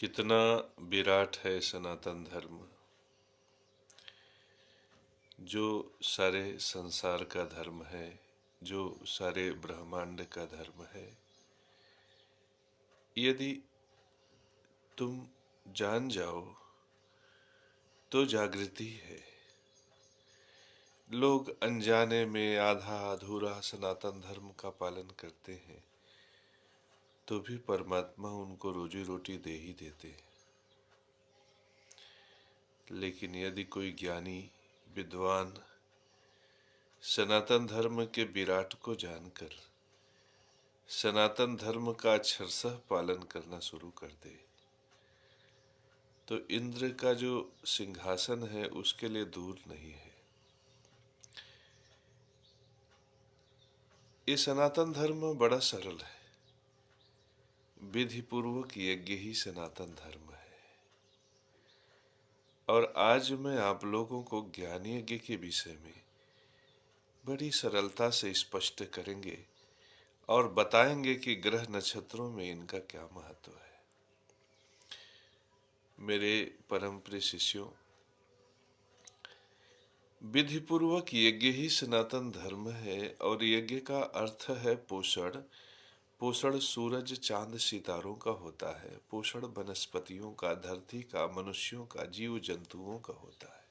कितना विराट है सनातन धर्म, जो सारे संसार का धर्म है, जो सारे ब्रह्मांड का धर्म है। यदि तुम जान जाओ तो जागृति है। लोग अनजाने में आधा अधूरा सनातन धर्म का पालन करते हैं, तो भी परमात्मा उनको रोजी रोटी दे ही देते हैं। लेकिन यदि कोई ज्ञानी विद्वान सनातन धर्म के विराट को जानकर सनातन धर्म का अक्षरशः पालन करना शुरू कर दे, तो इंद्र का जो सिंहासन है उसके लिए दूर नहीं है। ये सनातन धर्म बड़ा सरल है। विधि पूर्वक यज्ञ ही सनातन धर्म है। और आज मैं आप लोगों को ज्ञान यज्ञ के विषय में बड़ी सरलता से स्पष्ट करेंगे और बताएंगे कि ग्रह नक्षत्रों में इनका क्या महत्व है। मेरे परम प्रिय शिष्यों, विधि पूर्वक यज्ञ ही सनातन धर्म है और यज्ञ का अर्थ है पोषण। पोषण सूरज चांद सितारों का होता है। पोषण वनस्पतियों का, धरती का, मनुष्यों का, जीव जंतुओं का होता है।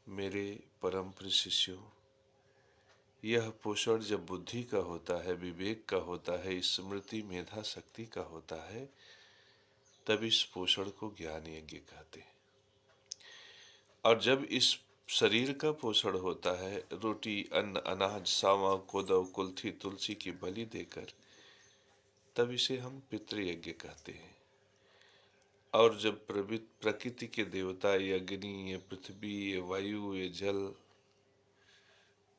मेरे परम प्रिय शिष्यों, यह पोषण जब बुद्धि का होता है, विवेक का होता है, स्मृति मेधा शक्ति का होता है, तब इस पोषण को ज्ञान यज्ञ कहते हैं। और जब इस शरीर का पोषण होता है, रोटी, अन्न, अनाज, सावा, कोदव, कुल्थी, तुलसी की बलि देकर, तब इसे हम पितृयज्ञ कहते हैं। और जब प्रकृति के देवता, ये अग्नि, ये पृथ्वी, ये वायु, ये जल,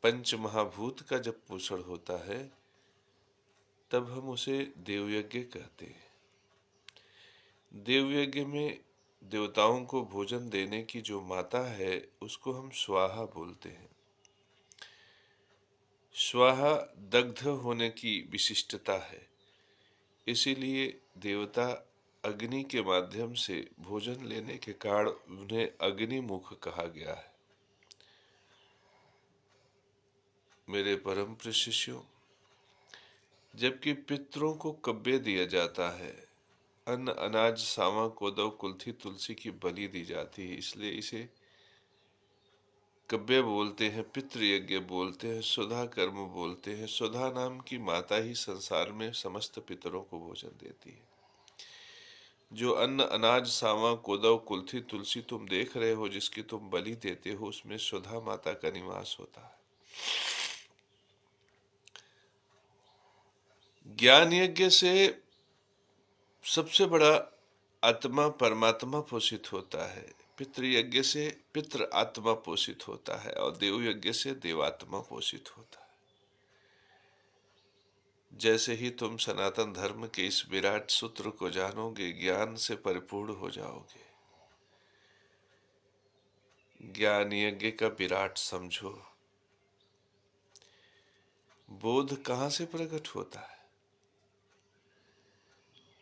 पंच महाभूत का जब पोषण होता है, तब हम उसे देवयज्ञ कहते हैं। देवयज्ञ में देवताओं को भोजन देने की जो माता है, उसको हम स्वाहा बोलते हैं। स्वाहा दग्ध होने की विशिष्टता है, इसीलिए देवता अग्नि के माध्यम से भोजन लेने के कारण उन्हें अग्निमुख कहा गया है। मेरे परम प्रिय शिष्यों, जबकि पितरों को कब्बे दिया जाता है, अन्न, अनाज, सावा, कोदव, कुल्थी, तुलसी की बलि दी जाती है, इसलिए इसे कब्बे बोलते हैं, पितृयज्ञ बोलते हैं, सुधा कर्म बोलते हैं। सुधा नाम की माता ही संसार में समस्त पितरों को भोजन देती है। जो अन्न, अनाज, सावा, कोदव, कुल्थी, तुलसी तुम देख रहे हो, जिसकी तुम बलि देते हो, उसमें सुधा माता का निवास होता है। ज्ञान यज्ञ से सबसे बड़ा आत्मा परमात्मा पोषित होता है। पितृयज्ञ से पितृ आत्मा पोषित होता है और देव यज्ञ से देवात्मा पोषित होता है। जैसे ही तुम सनातन धर्म के इस विराट सूत्र को जानोगे, ज्ञान से परिपूर्ण हो जाओगे। ज्ञान यज्ञ का विराट समझो। बोध कहाँ से प्रकट होता है?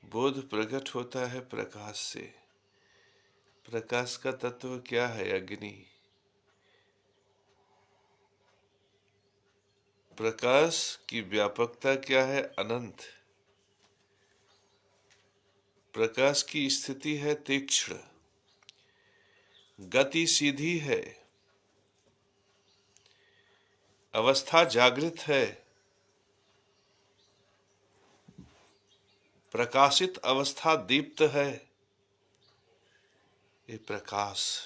बोध प्रकट होता है प्रकाश से। प्रकाश का तत्व क्या है? अग्नि। प्रकाश की व्यापकता क्या है? अनंत। प्रकाश की स्थिति है तीक्ष्ण, गति सीधी है, अवस्था जागृत है, प्रकाशित अवस्था दीप्त है। ये प्रकाश,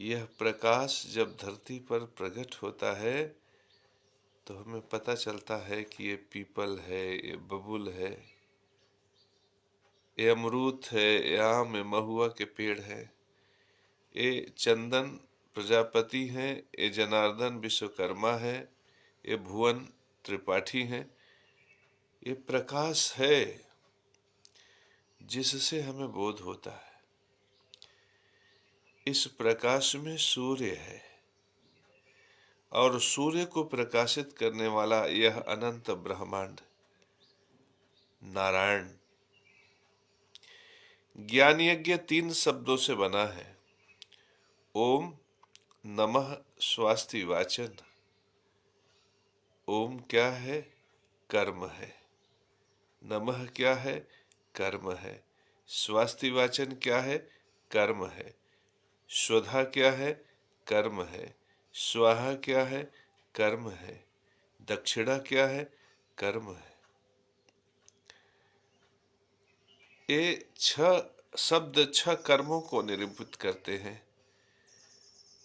यह प्रकाश जब धरती पर प्रकट होता है, तो हमें पता चलता है कि ये पीपल है, ये बबूल है, ये अमरूद है, ये आम, ये महुआ के पेड़ है, ये चंदन प्रजापति हैं, ये जनार्दन विश्वकर्मा है, ये भुवन त्रिपाठी हैं। ये प्रकाश है जिससे हमें बोध होता है। इस प्रकाश में सूर्य है और सूर्य को प्रकाशित करने वाला यह अनंत ब्रह्मांड नारायण। ज्ञान यज्ञ 3 शब्दों से बना है। ओम नमः स्वास्ति वाचन। ओम क्या है? कर्म है। नमः क्या है? कर्म है। स्वास्ति वाचन क्या है? कर्म है। स्वधा क्या है? कर्म है। स्वाहा क्या है? कर्म है। दक्षिणा क्या है? कर्म है। ये 6 शब्द 6 कर्मों को निरूपित करते हैं।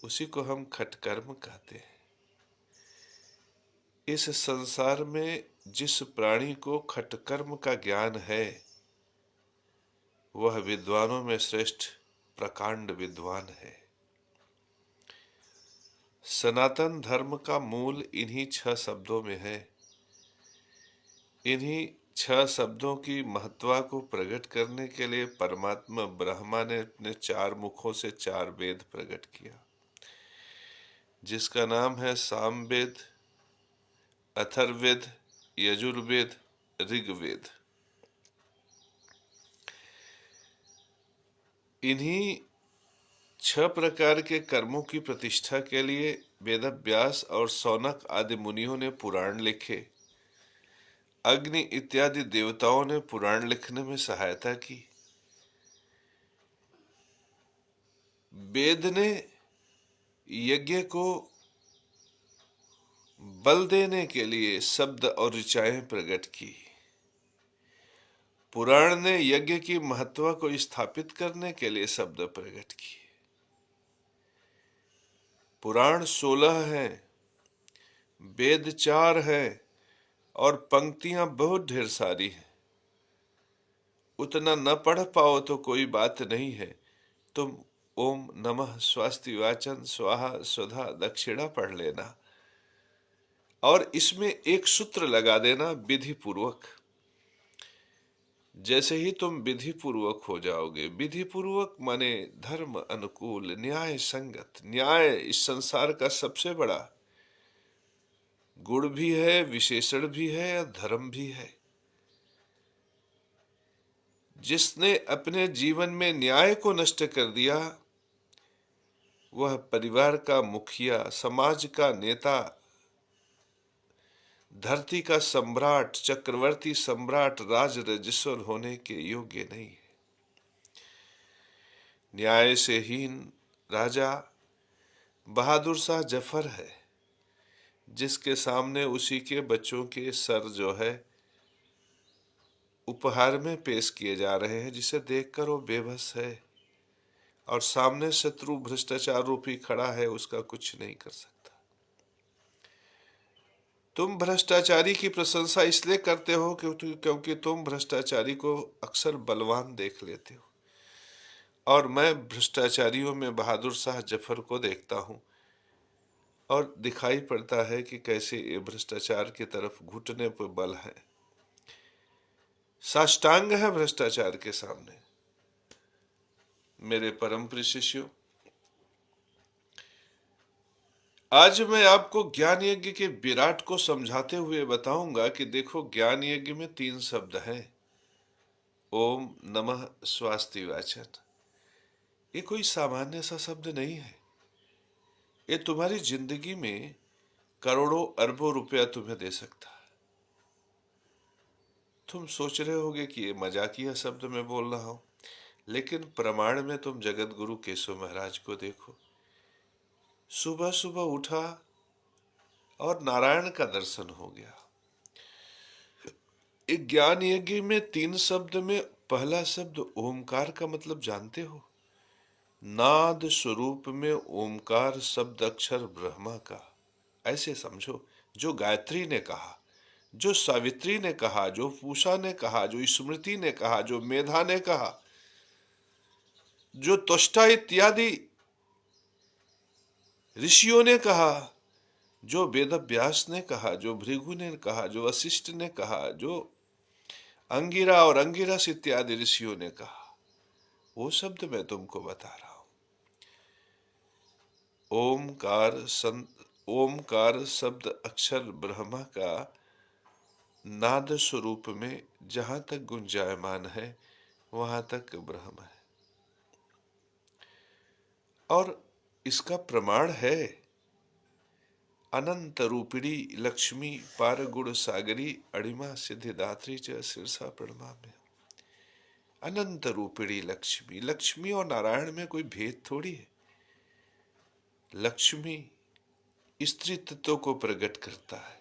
उसी को हम खटकर्म कहते हैं। इस संसार में जिस प्राणी को खटकर्म का ज्ञान है, वह विद्वानों में श्रेष्ठ प्रकांड विद्वान है। सनातन धर्म का मूल इन्हीं 6 शब्दों में है। इन्हीं 6 शब्दों की महत्ता को प्रकट करने के लिए परमात्मा ब्रह्मा ने अपने 4 मुखों से 4 वेद प्रकट किया, जिसका नाम है सामवेद, अथर्ववेद, यजुर्वेद, ऋग्वेद। इन्हीं 6 प्रकार के कर्मों की प्रतिष्ठा के लिए वेदव्यास और शौनक आदि मुनियों ने पुराण लिखे। अग्नि इत्यादि देवताओं ने पुराण लिखने में सहायता की। वेद ने यज्ञ को बल देने के लिए शब्द और ऋचाएं प्रकट की। पुराण ने यज्ञ की महत्ता को स्थापित करने के लिए शब्द प्रकट किए। पुराण 16 हैं, वेद 4 है और पंक्तियां बहुत ढेर सारी हैं। उतना न पढ़ पाओ तो कोई बात नहीं है, तुम ओम नमः स्वास्ति वाचन स्वाहा स्वधा दक्षिणा पढ़ लेना और इसमें एक सूत्र लगा देना विधि पूर्वक। जैसे ही तुम विधि पूर्वक हो जाओगे, विधि पूर्वक माने धर्म अनुकूल, न्याय संगत। न्याय इस संसार का सबसे बड़ा गुण भी है, विशेषण भी है और धर्म भी है। जिसने अपने जीवन में न्याय को नष्ट कर दिया, वह परिवार का मुखिया, समाज का नेता, धरती का सम्राट, चक्रवर्ती सम्राट, राज रजेश्वर होने के योग्य नहीं है। न्याय से हीन राजा बहादुर शाह जफर है, जिसके सामने उसी के बच्चों के सर जो है उपहार में पेश किए जा रहे हैं, जिसे देखकर वो बेबस है और सामने शत्रु भ्रष्टाचार रूपी खड़ा है, उसका कुछ नहीं कर सकता। तुम भ्रष्टाचारी की प्रशंसा इसलिए करते हो क्योंकि तुम भ्रष्टाचारी को अक्सर बलवान देख लेते हो, और मैं भ्रष्टाचारियों में बहादुर शाह जफर को देखता हूं और दिखाई पड़ता है कि कैसे ये भ्रष्टाचार की तरफ घुटने पर बल है, साष्टांग है भ्रष्टाचार के सामने। मेरे परम प्रिय शिष्यों, आज मैं आपको ज्ञान यज्ञ के विराट को समझाते हुए बताऊंगा कि देखो, ज्ञान यज्ञ में 3 शब्द हैं। ओम नमः स्वास्ति वाचन। ये कोई सामान्य सा शब्द नहीं है। ये तुम्हारी जिंदगी में करोड़ों अरबों रुपया तुम्हें दे सकता है। तुम सोच रहे होगे कि ये मजाकिया शब्द मैं बोल रहा हूं, लेकिन प्रमाण में तुम जगत गुरु केशव महाराज को देखो। सुबह सुबह उठा और नारायण का दर्शन हो गया। एक ज्ञान यज्ञ में 3 शब्द में पहला शब्द ओमकार का मतलब जानते हो? नाद स्वरूप में ओमकार शब्द अक्षर ब्रह्मा का। ऐसे समझो, जो गायत्री ने कहा, जो सावित्री ने कहा, जो पूषा ने कहा, जो स्मृति ने कहा, जो मेधा ने कहा, जो त्वष्टा इत्यादि ऋषियों ने कहा, जो वेदव्यास ने कहा, जो भृगु ने कहा, जो वशिष्ठ ने कहा, जो अंगिरा और अंगिरस इत्यादि ऋषियों ने कहा, वो शब्द मैं तुमको बता रहा हूं। ओमकार शब्द अक्षर ब्रह्मा का नाद स्वरूप में जहां तक गुंजायमान है वहां तक ब्रह्म है। और इसका प्रमाण है अनंत रूपिणी लक्ष्मी पार गुण सागरी अणिमा सिद्धिदात्री च सिरसा प्रणमाम्य। अनंत रूपिणी लक्ष्मी, लक्ष्मी और नारायण में कोई भेद थोड़ी है। लक्ष्मी स्त्री तत्व को प्रकट करता है,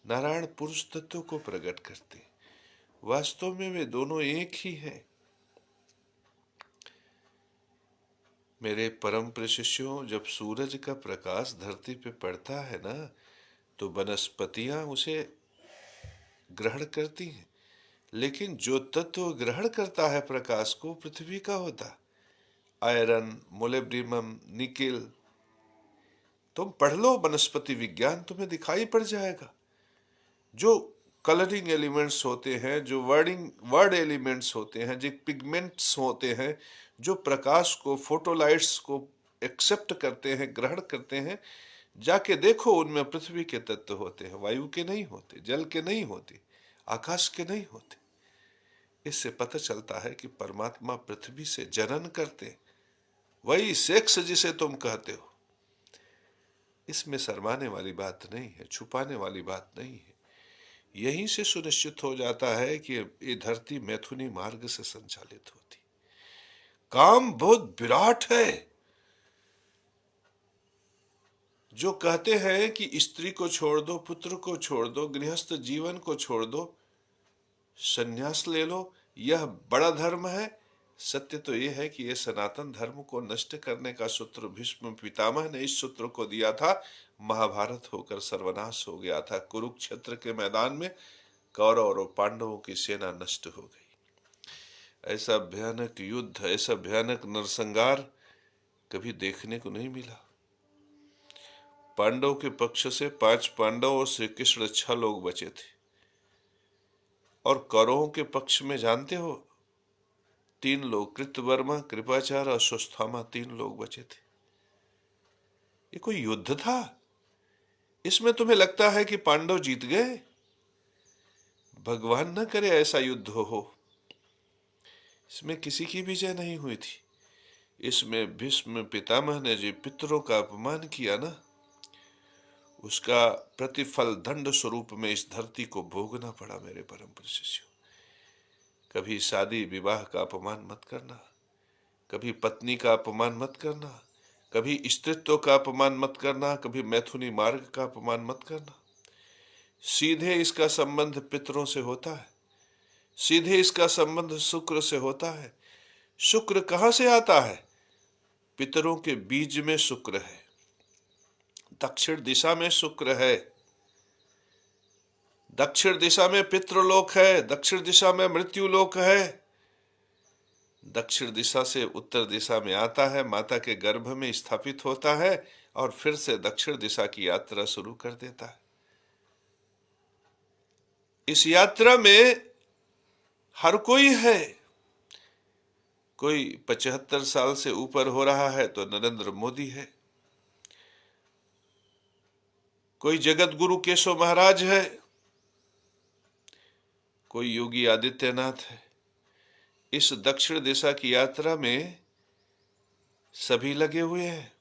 नारायण पुरुष तत्व को प्रकट करते हैं। वास्तव में वे दोनों एक ही हैं। मेरे परम प्रिय शिष्यों, जब सूरज का प्रकाश धरती पे पड़ता है ना, तो वनस्पतियां उसे ग्रहण करती हैं, लेकिन जो तत्व ग्रहण करता है प्रकाश को पृथ्वी का होता है। आयरन, मोलिब्डेनम, निकेल, तुम पढ़ लो वनस्पति विज्ञान, तुम्हें दिखाई पड़ जाएगा। जो कलरिंग एलिमेंट्स होते हैं, जो वर्ड एलिमेंट्स होते हैं, जो पिगमेंट्स होते हैं, जो प्रकाश को, फोटोलाइट्स को एक्सेप्ट करते हैं, ग्रहण करते हैं, जाके देखो उनमें पृथ्वी के तत्व होते हैं, वायु के नहीं होते, जल के नहीं होते, आकाश के नहीं होते। इससे पता चलता है कि परमात्मा पृथ्वी से जनन करते, वही सेक्स जिसे तुम कहते हो। इसमें शर्माने वाली बात नहीं है, छुपाने वाली बात नहीं है। यहीं से सुनिश्चित हो जाता है कि ये धरती मैथुनी मार्ग से संचालित होती। काम बहुत विराट है। जो कहते हैं कि स्त्री को छोड़ दो, पुत्र को छोड़ दो, गृहस्थ जीवन को छोड़ दो, संन्यास ले लो, यह बड़ा धर्म है। सत्य तो यह है कि यह सनातन धर्म को नष्ट करने का सूत्र भीष्म पितामह ने इस सूत्र को दिया था। महाभारत होकर सर्वनाश हो गया था। कुरुक्षेत्र के मैदान में कौरव और पांडवों की सेना नष्ट हो गई। ऐसा भयानक युद्ध, ऐसा भयानक नरसंहार कभी देखने को नहीं मिला। पांडव के पक्ष से 5 पांडव और श्री कृष्ण 6 लोग बचे थे, और कौरवों के पक्ष में जानते हो 3 लोग, कृतवर्मा, कृपाचार्य, अश्वत्थामा, 3 लोग बचे थे। ये कोई युद्ध था? इसमें तुम्हें लगता है कि पांडव जीत गए? भगवान न करे ऐसा युद्ध हो। इसमें किसी की विजय नहीं हुई थी। इसमें भीष्म पितामह ने जो पितरों का अपमान किया ना, उसका प्रतिफल दंड स्वरूप में इस धरती को भोगना पड़ा। मेरे परम प्रिय शिष्यों, कभी शादी विवाह का अपमान मत करना, कभी पत्नी का अपमान मत करना, कभी स्त्रीत्व का अपमान मत करना, कभी मैथुनी मार्ग का अपमान मत करना। सीधे इसका संबंध पितरों से होता है, सीधे इसका संबंध शुक्र से होता है। शुक्र कहां से आता है? पितरों के बीज में शुक्र है, दक्षिण दिशा में शुक्र है, दक्षिण दिशा में पितृलोक है, दक्षिण दिशा में मृत्युलोक है। दक्षिण दिशा से उत्तर दिशा में आता है, माता के गर्भ में स्थापित होता है, और फिर से दक्षिण दिशा की यात्रा शुरू कर देता है। इस यात्रा में हर कोई है। कोई 75 साल से ऊपर हो रहा है तो नरेंद्र मोदी है, कोई जगत गुरु केशव महाराज है, कोई योगी आदित्यनाथ है। इस दक्षिण दिशा की यात्रा में सभी लगे हुए हैं।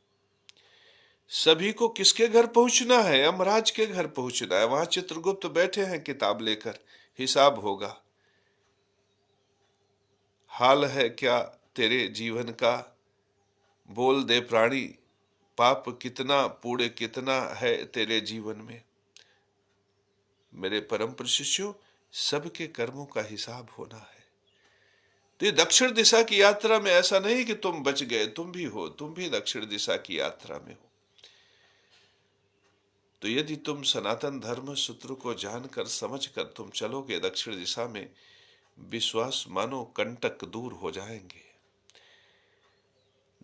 सभी को किसके घर पहुंचना है? यमराज के घर पहुंचना है। वहां चित्रगुप्त बैठे हैं किताब लेकर, हिसाब होगा। हाल है क्या तेरे जीवन का, बोल दे प्राणी, पाप कितना पुण्य कितना है तेरे जीवन में। मेरे परम प्रिय शिष्यों, सबके कर्मों का हिसाब होना है। तो ये दक्षिण दिशा की यात्रा में ऐसा नहीं कि तुम बच गए, तुम भी हो, तुम भी दक्षिण दिशा की यात्रा में हो। तो यदि तुम सनातन धर्म सूत्र को जानकर समझकर तुम चलोगे दक्षिण दिशा में, विश्वास मानो कंटक दूर हो जाएंगे।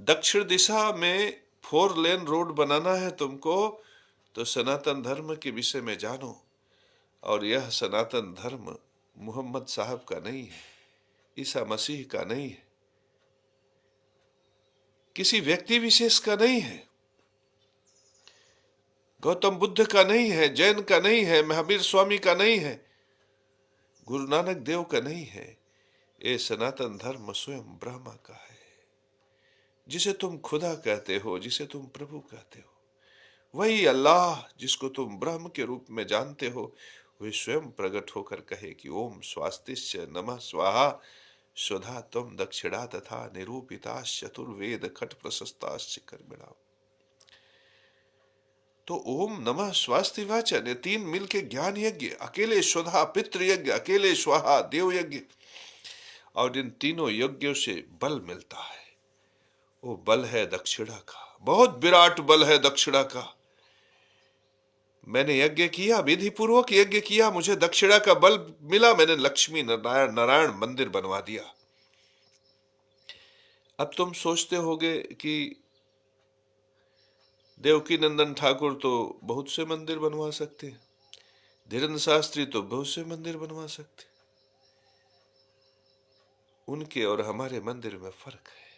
दक्षिण दिशा में 4 लेन रोड बनाना है तुमको, तो सनातन धर्म के विषय में जानो। और यह सनातन धर्म मोहम्मद साहब का नहीं है, ईसा मसीह का नहीं है, किसी व्यक्ति विशेष का नहीं है, गौतम बुद्ध का नहीं है, जैन का नहीं है, महावीर स्वामी का नहीं है। गुरु नानक देव का नहीं है, ये सनातन धर्म स्वयं ब्रह्मा का है। जिसे तुम खुदा कहते हो, जिसे तुम प्रभु कहते हो, वही अल्लाह जिसको तुम ब्रह्म के रूप में जानते हो, वही स्वयं प्रकट होकर कहे कि ओम स्वास्तिश्च नमः स्वाहा स्वधा त्वं दक्षिणा तथा निरूपिताश्च चतुर्वेद खट प्रशस्ताश्च कर्मिणा। तो ओम नमः स्वास्थ्य वाचन, ये तीन मिलके ज्ञान यज्ञ, अकेले स्वधा पितृ यज्ञ, अकेले स्वाहा देव यज्ञ, और इन तीनों यज्ञों से बल मिलता है। वो बल है दक्षिणा का, बहुत विराट बल है दक्षिणा का। मैंने यज्ञ किया, विधि पूर्वक यज्ञ किया, मुझे दक्षिणा का बल मिला, मैंने लक्ष्मी नारायण मंदिर बनवा दिया। अब तुम सोचते होगे कि देवकी नंदन ठाकुर तो बहुत से मंदिर बनवा सकते हैं, धीरेन्द्र शास्त्री तो बहुत से मंदिर बनवा सकते, उनके और हमारे मंदिर में फर्क है।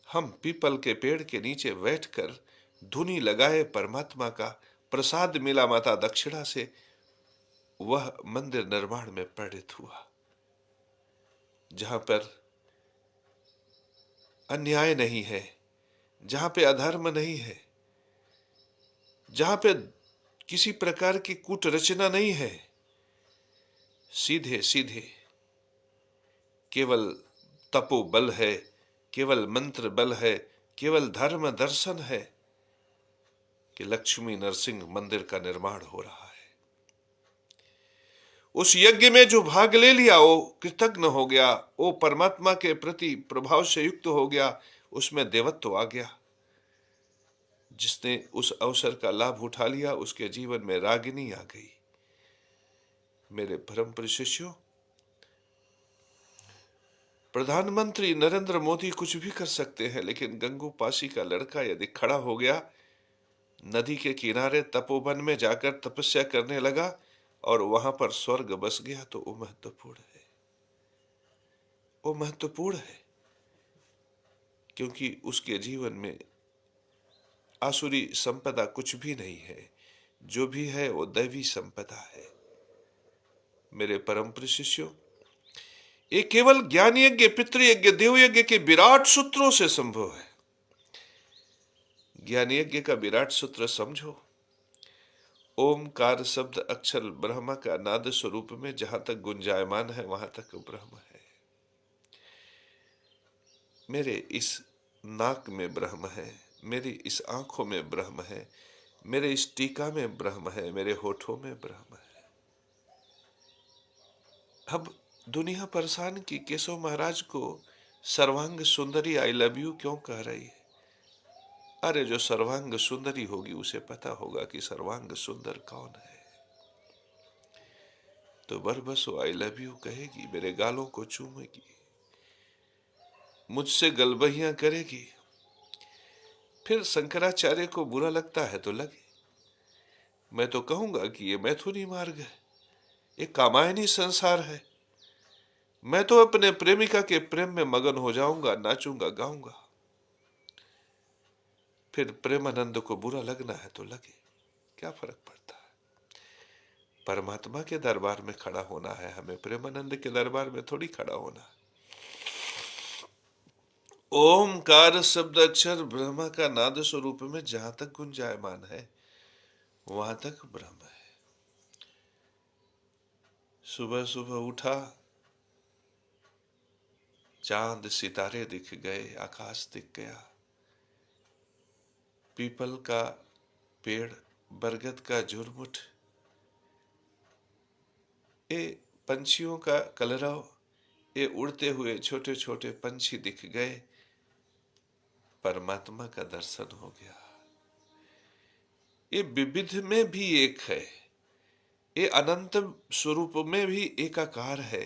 हम पीपल के पेड़ के नीचे बैठकर धुनी लगाए, परमात्मा का प्रसाद मिला माता दक्षिणा से, वह मंदिर निर्माण में प्रेरित हुआ, जहां पर अन्याय नहीं है, जहां पे अधर्म नहीं है, जहां पे किसी प्रकार की कूट रचना नहीं है, सीधे सीधे केवल तपो बल है, केवल मंत्र बल है, केवल धर्म दर्शन है कि लक्ष्मी नरसिंह मंदिर का निर्माण हो रहा है। उस यज्ञ में जो भाग ले लिया वो कृतज्ञ हो गया, वो परमात्मा के प्रति प्रभाव से युक्त हो गया, उसमें देवत्व आ गया। जिसने उस अवसर का लाभ उठा लिया उसके जीवन में रागिनी आ गई। मेरे परम प्रिय शिष्यों, प्रधानमंत्री नरेंद्र मोदी कुछ भी कर सकते हैं, लेकिन गंगू पासी का लड़का यदि खड़ा हो गया नदी के किनारे तपोवन में जाकर तपस्या करने लगा और वहां पर स्वर्ग बस गया, तो वो महत्वपूर्ण है। वो महत्वपूर्ण है क्योंकि उसके जीवन में आसुरी संपदा कुछ भी नहीं है, जो भी है वो दैवी संपदा है। मेरे परम प्रिय शिष्यों, ये केवल ज्ञान यज्ञ, पितृयज्ञ, देव यज्ञ के विराट सूत्रों से संभव है। ज्ञान यज्ञ का विराट सूत्र समझो। ओमकार शब्द अक्षर ब्रह्म का नाद स्वरूप में जहां तक गुंजायमान है वहां तक ब्रह्म है। मेरे इस नाक में ब्रह्म है, मेरी इस आंखों में ब्रह्म है, मेरे इस टीका में ब्रह्म है, मेरे होठों में ब्रह्म है। अब दुनिया परेशान की केशव महाराज को सर्वांग सुंदरी आई लव यू क्यों कह रही है? अरे जो सर्वांग सुंदरी होगी उसे पता होगा कि सर्वांग सुंदर कौन है, तो बस वो आई लव यू कहेगी, मेरे गालों को चूमेगी, मुझसे गलबहियां करेगी। फिर शंकराचार्य को बुरा लगता है तो लगे, मैं तो कहूंगा कि ये मैथुनी मार्ग है, ये कामायनी संसार है। मैं तो अपने प्रेमिका के प्रेम में मगन हो जाऊंगा, नाचूंगा गाऊंगा। फिर प्रेमानंद को बुरा लगना है तो लगे, क्या फर्क पड़ता है? परमात्मा के दरबार में खड़ा होना है हमें, प्रेमानंद के दरबार में थोड़ी खड़ा होना है। ओमकार शब्द अक्षर ब्रह्मा का नाद स्वरूप में जहां तक गुंजायमान है वहां तक ब्रह्म है। सुबह सुबह उठा, चांद सितारे दिख गए, आकाश दिख गया, पीपल का पेड़, बरगद का झुरमुट, ये पंछियों का कलरव, ये उड़ते हुए छोटे छोटे पंछी दिख गए, परमात्मा का दर्शन हो गया। ये विविध में भी एक है, ये अनंत स्वरूप में भी एकाकार है,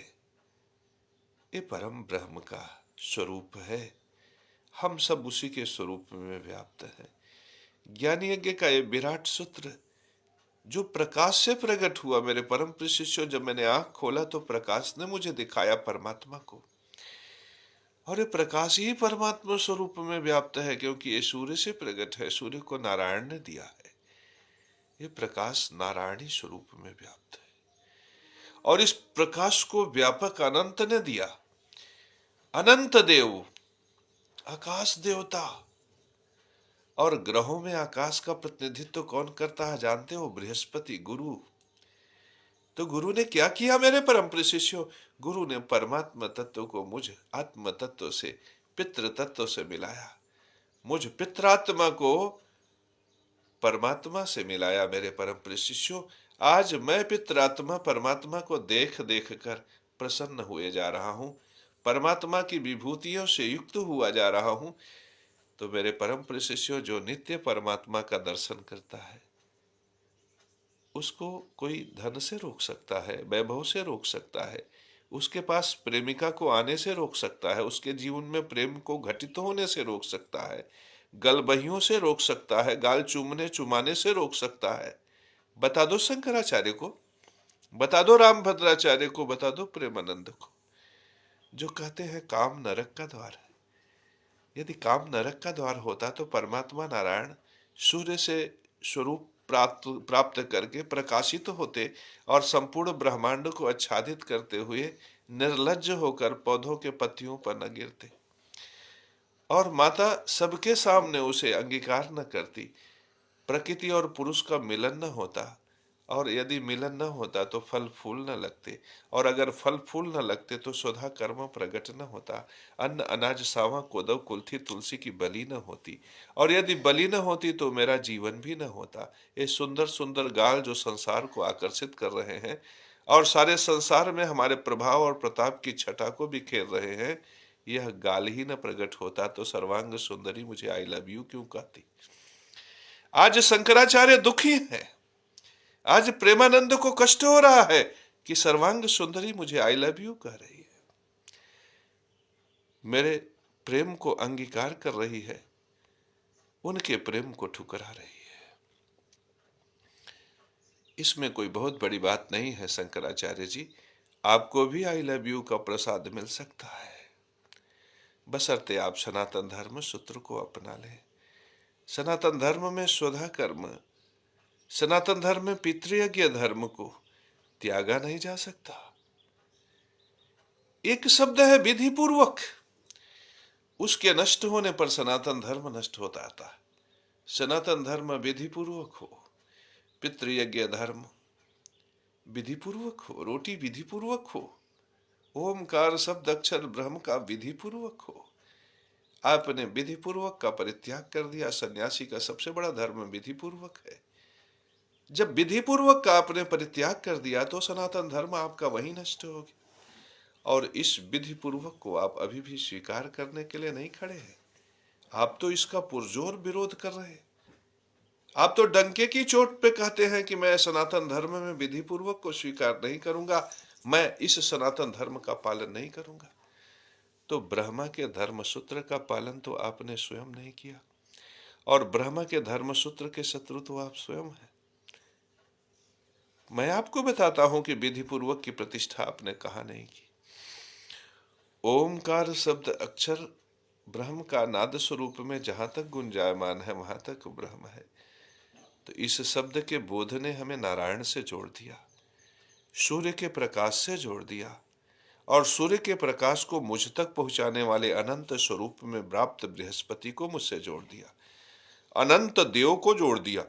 ये परम ब्रह्म का स्वरूप है। हम सब उसी के स्वरूप में व्याप्त हैं। ज्ञान यज्ञ का ये विराट सूत्र जो प्रकाश से प्रकट हुआ, मेरे परम प्रिय शिष्यों, जब मैंने आंख खोला तो प्रकाश ने मुझे दिखाया परमात्मा को, और ये प्रकाश ही परमात्मा स्वरूप में व्याप्त है, क्योंकि ये सूर्य से प्रकट है, सूर्य को नारायण ने दिया है। ये प्रकाश नारायणी स्वरूप में व्याप्त है। और इस प्रकाश को व्यापक अनंत ने दिया। अनंत देव, आकाश देवता। और ग्रहों में आकाश का प्रतिनिधित्व कौन करता है जानते हो? बृहस्पति, गुरु। तो गुरु ने क्या किया मेरे परम शिष्यों? गुरु ने परमात्मा तत्व को मुझ आत्म तत्व से, पितृ तत्व से मिलाया। मुझ पित्रात्मा को परमात्मा से मिलाया मेरे परम शिष्यों। आज मैं पित्रात्मा परमात्मा को देख देख कर प्रसन्न हुए जा रहा हूं, परमात्मा की विभूतियों से युक्त हुआ जा रहा हूं। तो मेरे परम शिष्यों, जो नित्य परमात्मा का दर्शन करता है उसको कोई धन से रोक सकता है, वैभव से रोक सकता है, उसके पास प्रेमिका को आने से रोक सकता है, उसके जीवन में प्रेम को घटित होने से रोक सकता है, गलबहियों से रोक सकता है, गाल चूमने चुमाने से रोक सकता है? बता दो शंकराचार्य को, बता दो रामभद्राचार्य को, बता दो प्रेमानंद को, जो कहते हैं काम नरक का द्वार है। यदि काम नरक का द्वार होता तो परमात्मा नारायण सूर्य से स्वरूप प्राप्त करके प्रकाशित होते और संपूर्ण ब्रह्मांड को आच्छादित करते हुए निर्लज्ज होकर पौधों के पत्तियों पर न गिरते, और माता सबके सामने उसे अंगीकार न करती। प्रकृति और पुरुष का मिलन न होता, और यदि मिलन न होता तो फल फूल न लगते, और अगर फल फूल न लगते तो स्वधा कर्म प्रकट न होता। अन्न अनाज सावा कोदव कुल्थी तुलसी की बलि न होती, और यदि बलि न होती तो मेरा जीवन भी न होता। ये सुंदर सुंदर गाल जो संसार को आकर्षित कर रहे हैं और सारे संसार में हमारे प्रभाव और प्रताप की छटा को बिखेर रहे हैं, यह गाल ही न प्रकट होता तो सर्वांग सुंदरी मुझे आई लव यू क्यों कहती। आज शंकराचार्य दुखी है, आज प्रेमानंद को कष्ट हो रहा है कि सर्वांग सुंदरी मुझे आई लव यू कह रही है, मेरे प्रेम को अंगीकार कर रही है, उनके प्रेम को ठुकरा रही है। इसमें कोई बहुत बड़ी बात नहीं है शंकराचार्य जी, आपको भी आई लव यू का प्रसाद मिल सकता है, बशर्ते आप सनातन धर्म सूत्र को अपना लें। सनातन धर्म में स्वधा कर्म, सनातन धर्म में पितृयज्ञ धर्म को त्यागा नहीं जा सकता। एक शब्द है विधि पूर्वक, उसके नष्ट होने पर सनातन धर्म नष्ट होता था। सनातन धर्म विधि पूर्वक हो, पितृयज्ञ धर्म विधि पूर्वक हो, रोटी विधि पूर्वक हो, ओमकार शब्द अक्षर ब्रह्म का विधि पूर्वक हो। आपने विधि पूर्वक का परित्याग कर दिया। सन्यासी का सबसे बड़ा धर्म विधि पूर्वक है। जब विधि पूर्वक का आपने परित्याग कर दिया तो सनातन धर्म आपका वही नष्ट हो गया, और इस विधि पूर्वक को आप अभी भी स्वीकार करने के लिए नहीं खड़े हैं। आप तो इसका पुरजोर विरोध कर रहे हैं। आप तो डंके की चोट पे कहते हैं कि मैं सनातन धर्म में विधि पूर्वक को स्वीकार नहीं करूंगा, मैं इस सनातन धर्म का पालन नहीं करूंगा। तो ब्रह्मा के धर्म सूत्र का पालन तो आपने स्वयं नहीं किया, और ब्रह्मा के धर्म सूत्र के शत्रु तो आप स्वयं हैं। मैं आपको बताता हूं कि विधि पूर्वक की प्रतिष्ठा आपने कहा नहीं की। ओमकार शब्द अक्षर ब्रह्म का नाद स्वरूप में जहां तक गुंजायमान है वहां तक ब्रह्म है। तो इस शब्द के बोध ने हमें नारायण से जोड़ दिया, सूर्य के प्रकाश से जोड़ दिया, और सूर्य के प्रकाश को मुझ तक पहुंचाने वाले अनंत स्वरूप में प्राप्त बृहस्पति को मुझसे जोड़ दिया, अनंत देव को जोड़ दिया।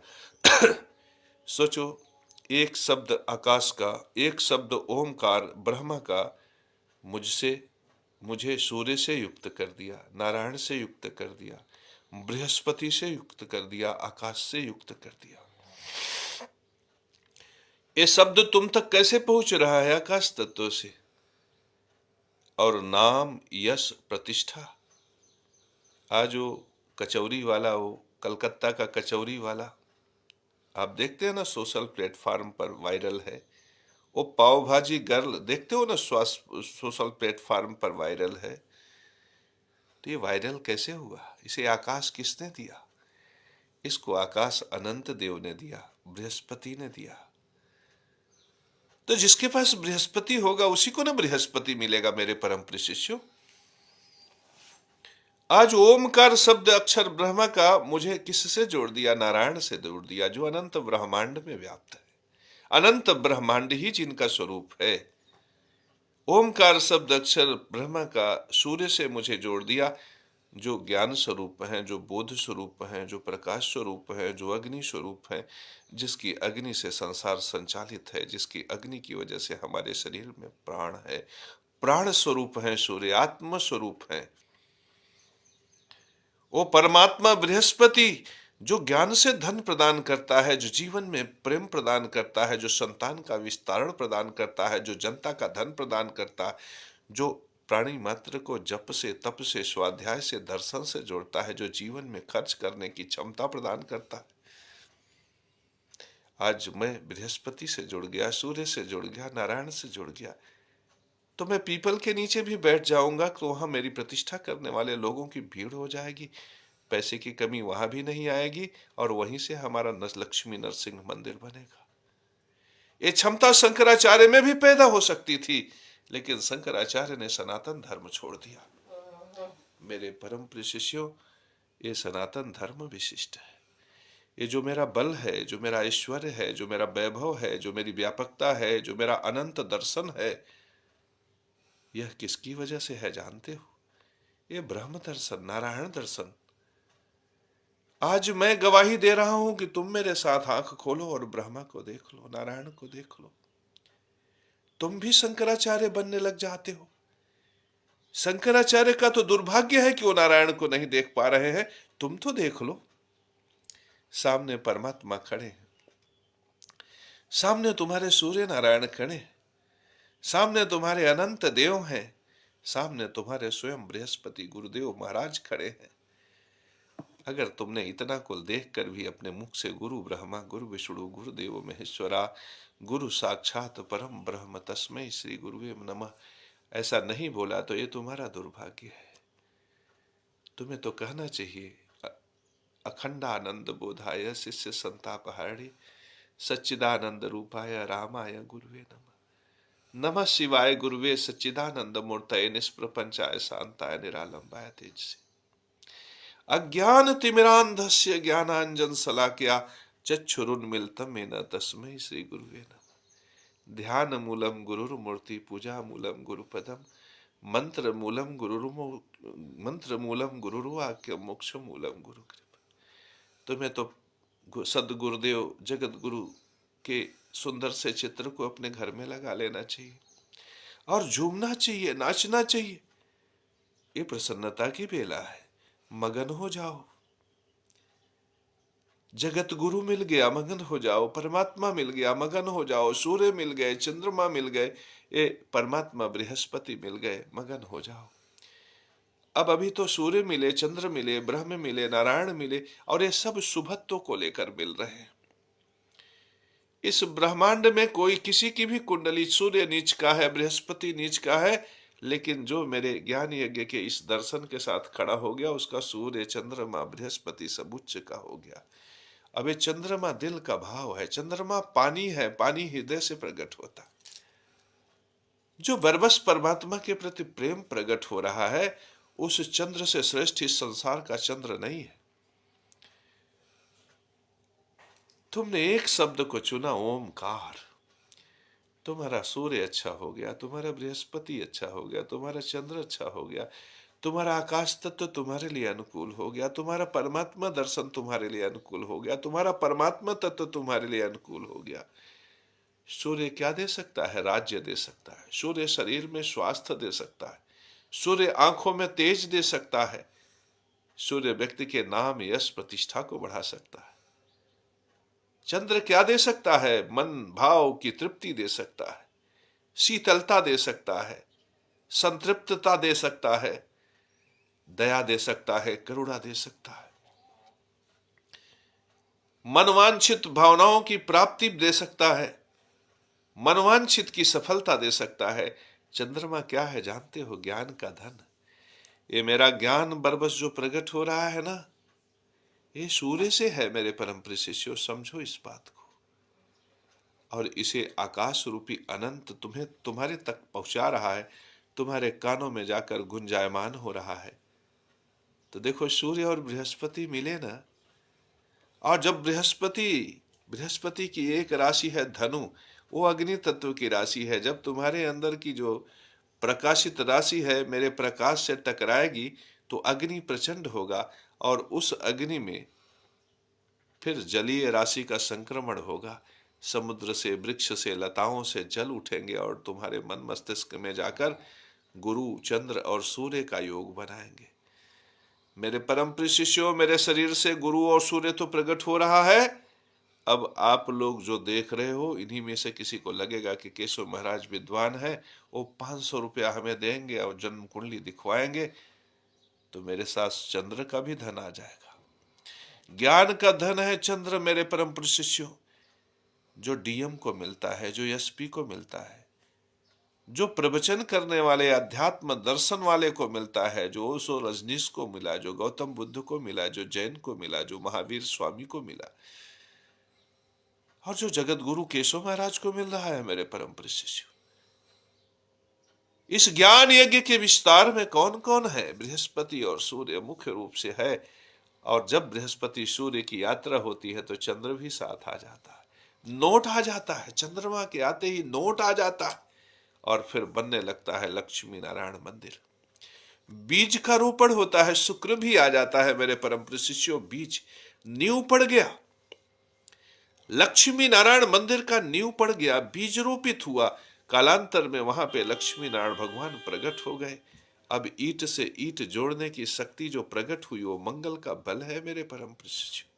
सोचो, एक शब्द आकाश का, एक शब्द ओमकार ब्रह्मा का मुझे सूर्य से युक्त कर दिया, नारायण से युक्त कर दिया, बृहस्पति से युक्त कर दिया, आकाश से युक्त कर दिया। ये शब्द तुम तक कैसे पहुंच रहा है? आकाश तत्व से। और नाम यश प्रतिष्ठा, आज वो कचौरी वाला, वो कलकत्ता का कचौरी वाला, आप देखते हैं ना सोशल प्लेटफॉर्म पर वायरल है। वो पाव भाजी गर्ल देखते हो ना, सोशल प्लेटफॉर्म पर वायरल है। तो ये वायरल कैसे हुआ? इसे आकाश किसने दिया? इसको आकाश अनंत देव ने दिया, बृहस्पति ने दिया। तो जिसके पास बृहस्पति होगा उसी को ना बृहस्पति मिलेगा मेरे परम प्रिय शिष्यों। आज ओमकार शब्द अक्षर ब्रह्मा का मुझे किससे जोड़ दिया? नारायण से जोड़ दिया, जो अनंत ब्रह्मांड में व्याप्त है। अनंत ब्रह्मांड ही जिनका स्वरूप है। ओमकार शब्द अक्षर ब्रह्मा का सूर्य से मुझे जोड़ दिया, जो ज्ञान स्वरूप है, जो बोध स्वरूप है, जो प्रकाश स्वरूप है, जो अग्नि स्वरूप है, जिसकी अग्नि से संसार संचालित है, जिसकी अग्नि की वजह से हमारे शरीर में प्राण है, प्राण स्वरूप है सूर्य, आत्म स्वरूप है। वो परमात्मा बृहस्पति जो ज्ञान से धन प्रदान करता है, जो जीवन में प्रेम प्रदान करता है, जो संतान का विस्तारण प्रदान करता है, जो जनता का धन प्रदान करता है, जो प्राणी मात्र को जप से, तप से, स्वाध्याय से, दर्शन से जोड़ता है, जो जीवन में खर्च करने की क्षमता प्रदान करता है। आज मैं बृहस्पति से जुड़ गया, सूर्य से जुड़ गया, नारायण से जुड़ गया, तो मैं पीपल के नीचे भी बैठ जाऊंगा तो वहां मेरी प्रतिष्ठा करने वाले लोगों की भीड़ हो जाएगी, पैसे की कमी वहां भी नहीं आएगी, और वहीं से हमारा लक्ष्मी नरसिंह मंदिर बनेगा। ये क्षमता शंकराचार्य में भी पैदा हो सकती थी, लेकिन शंकराचार्य ने सनातन धर्म छोड़ दिया। मेरे परम प्रिय शिष्यों, ये सनातन धर्म विशिष्ट है। ये जो मेरा बल है, जो मेरा ऐश्वर्य है, जो मेरा वैभव है, जो मेरी व्यापकता है, जो मेरा अनंत दर्शन है, यह किसकी वजह से है जानते हो? ये ब्रह्म दर्शन, नारायण दर्शन। आज मैं गवाही दे रहा हूं कि तुम मेरे साथ आंख खोलो और ब्रह्मा को देख लो, नारायण को देख लो। तुम भी शंकराचार्य बनने लग जाते हो। शंकराचार्य का तो दुर्भाग्य है कि वो नारायण को नहीं देख पा रहे हैं। तुम तो देख लो, सामने परमात्मा खड़े हैं, सामने तुम्हारे सूर्य नारायण खड़े हैं, सामने तुम्हारे अनंत देव हैं, सामने तुम्हारे स्वयं बृहस्पति गुरुदेव महाराज खड़े हैं। अगर तुमने इतना कुल देखकर भी अपने मुख से गुरु ब्रह्मा, गुरु विष्णु, गुरुदेव महेश्वरा, गुरु साक्षात परम ब्रह्म तस्मै श्री गुरुवे नमः ऐसा नहीं बोला तो ये तुम्हारा दुर्भाग्य है। तुम्हें तो कहना चाहिए अखंडानंद बोधाय शिष्य संतापहारी सच्चिदानंद रूपाय रामाय गुरुवे नमः, नमः शिवाय गुरुवे सच्चिदानंद मूर्तये निष्प्रपंचाय शांताय निरालंबाय तेजसे, अज्ञान तिमिरांधस्य ज्ञानांजन शलाकया चक्षुरुन्मीलितं येन तस्मै श्री गुरुवे नमः। ध्यान मूलम गुरुर्मूर्ति, पूजा मूलम गुरुपदम, मंत्र मूलम गुरुर्वाक्य, मोक्ष मूलम गुरु कृपा। तुम्हें तो सदगुरुदेव जगत गुरु के सुंदर से चित्र को अपने घर में लगा लेना चाहिए और झूमना चाहिए, नाचना चाहिए। ये प्रसन्नता की बेला है, मगन हो जाओ। जगत गुरु मिल गया, मगन हो जाओ। परमात्मा मिल गया, मगन हो जाओ। सूर्य मिल गए, चंद्रमा मिल गए, ये परमात्मा बृहस्पति मिल गए, मगन हो जाओ। अब अभी तो सूर्य मिले, चंद्र मिले, ब्रह्म मिले, नारायण मिले, और ये सब शुभत्व को लेकर मिल रहे हैं। इस ब्रह्मांड में कोई किसी की भी कुंडली सूर्य नीच का है, बृहस्पति नीच का है, लेकिन जो मेरे ज्ञान यज्ञ के इस दर्शन के साथ खड़ा हो गया, उसका सूर्य, चंद्रमा, बृहस्पति सब उच्च का हो गया। अब ये चंद्रमा दिल का भाव है, चंद्रमा पानी है, पानी हृदय से प्रकट होता। जो बरबस परमात्मा के प्रति प्रेम प्रकट हो रहा है, उस चंद्र से श्रेष्ठ इस संसार का चंद्र नहीं है। तुमने एक शब्द को चुना, ओमकार। तुम्हारा सूर्य अच्छा हो गया, तुम्हारा बृहस्पति अच्छा हो गया, तुम्हारा चंद्र अच्छा हो गया, तुम्हारा आकाश तत्व तुम्हारे लिए अनुकूल हो गया, तुम्हारा परमात्मा दर्शन तुम्हारे लिए अनुकूल हो गया, तुम्हारा परमात्मा तत्व तुम्हारे लिए अनुकूल हो गया। सूर्य क्या दे सकता है? राज्य दे सकता है। सूर्य शरीर में स्वास्थ्य दे सकता है। सूर्य आंखों में तेज दे सकता है। सूर्य व्यक्ति के नाम, यश, प्रतिष्ठा को बढ़ा सकता है। चंद्र क्या दे सकता है? मन भाव की तृप्ति दे सकता है, शीतलता दे सकता है, संतृप्तता दे सकता है, दया दे सकता है, करुणा दे सकता है, मनवांछित भावनाओं की प्राप्ति दे सकता है, मनवांछित की सफलता दे सकता है। चंद्रमा क्या है जानते हो? ज्ञान का धन। ये मेरा ज्ञान बरबस जो प्रकट हो रहा है ना, ये सूर्य से है मेरे परम प्रिय शिष्यों, समझो इस बात को। और इसे आकाश रूपी अनंत तुम्हें तुम्हारे तक पहुंचा रहा है, तुम्हारे कानों में जाकर गुंजायमान हो रहा है। तो देखो, सूर्य और बृहस्पति मिले ना, और जब बृहस्पति बृहस्पति की एक राशि है धनु, वो अग्नि तत्व की राशि है। जब तुम्हारे अंदर की जो प्रकाशित राशि है मेरे प्रकाश से टकराएगी तो अग्नि प्रचंड होगा, और उस अग्नि में फिर जलीय राशि का संक्रमण होगा। समुद्र से, वृक्ष से, लताओं से जल उठेंगे और तुम्हारे मन मस्तिष्क में जाकर गुरु, चंद्र और सूर्य का योग बनाएंगे। मेरे परम प्रिय शिष्यों, मेरे शरीर से गुरु और सूर्य तो प्रकट हो रहा है। अब आप लोग जो देख रहे हो, इन्हीं में से किसी को लगेगा कि केशव महाराज विद्वान है, वो 500 रुपया हमें देंगे और जन्म कुंडली दिखवाएंगे तो मेरे साथ चंद्र का भी धन आ जाएगा। ज्ञान का धन है चंद्र मेरे परम प्रिय शिष्यों, जो डीएम को मिलता है, जो एसपी को मिलता है, जो प्रवचन करने वाले अध्यात्म दर्शन वाले को मिलता है, जो ओशो रजनीश को मिला, जो गौतम बुद्ध को मिला, जो जैन को मिला, जो महावीर स्वामी को मिला, और जो जगत गुरु केशव महाराज को मिल रहा है मेरे परम प्रिय शिष्यों। इस ज्ञान यज्ञ के विस्तार में कौन कौन है? बृहस्पति और सूर्य मुख्य रूप से है। और जब बृहस्पति सूर्य की यात्रा होती है तो चंद्र भी साथ आ जाता है, नोट आ जाता है, चंद्रमा के आते ही नोट आ जाता है, और फिर बनने लगता है लक्ष्मी नारायण मंदिर। बीज का रोपण होता है, शुक्र भी आ जाता है मेरे परम प्रिय शिष्यों। बीज नींव पड़ गया, लक्ष्मी नारायण मंदिर का नींव पड़ गया, बीज रोपित हुआ। कालांतर में वहां पे लक्ष्मी नारायण भगवान प्रकट हो गए। अब ईंट से ईंट जोड़ने की शक्ति जो प्रकट हुई वो मंगल का बल है मेरे परम प्रिय शिष्यों।